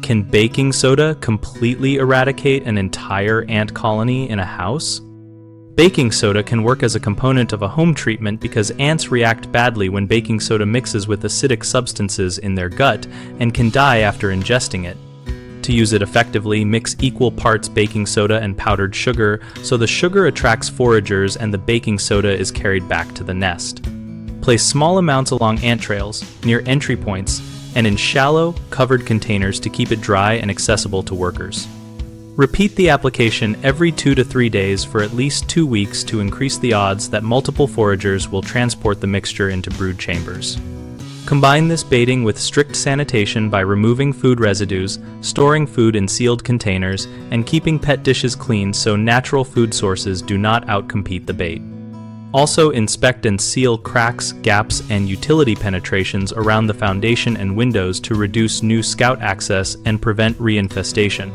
Can baking soda completely eradicate an entire ant colony in a house? Baking soda can work as a component of a home treatment because ants react badly when baking soda mixes with acidic substances in their gut and can die after ingesting it. To use it effectively, mix equal parts baking soda and powdered sugar so the sugar attracts foragers and the baking soda is carried back to the nest. Place small amounts along ant trails, near entry points, and in shallow, covered containers to keep it dry and accessible to workers. Repeat the application every 2 to 3 days for at least 2 weeks to increase the odds that multiple foragers will transport the mixture into brood chambers. Combine this baiting with strict sanitation by removing food residues, storing food in sealed containers, and keeping pet dishes clean so natural food sources do not outcompete the bait. Also inspect and seal cracks, gaps, and utility penetrations around the foundation and windows to reduce new scout access and prevent reinfestation.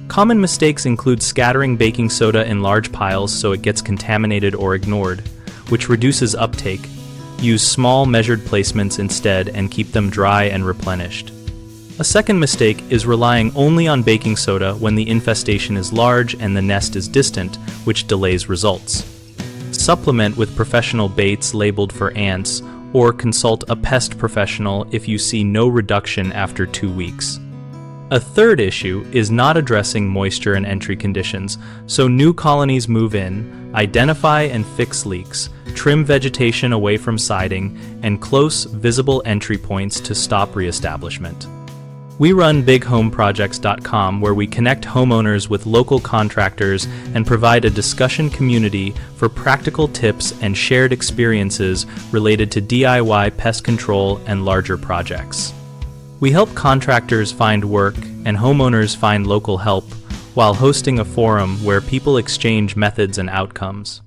Common mistakes include scattering baking soda in large piles so it gets contaminated or ignored, which reduces uptake. Use small measured placements instead and keep them dry and replenished. A second mistake is relying only on baking soda when the infestation is large and the nest is distant, which delays results. Supplement with professional baits labeled for ants, or consult a pest professional if you see no reduction after 2 weeks. A third issue is not addressing moisture and entry conditions, so new colonies move in, identify and fix leaks, trim vegetation away from siding, and close, visible entry points to stop reestablishment. We run bighomeprojects.com, where we connect homeowners with local contractors and provide a discussion community for practical tips and shared experiences related to DIY pest control and larger projects. We help contractors find work and homeowners find local help while hosting a forum where people exchange methods and outcomes.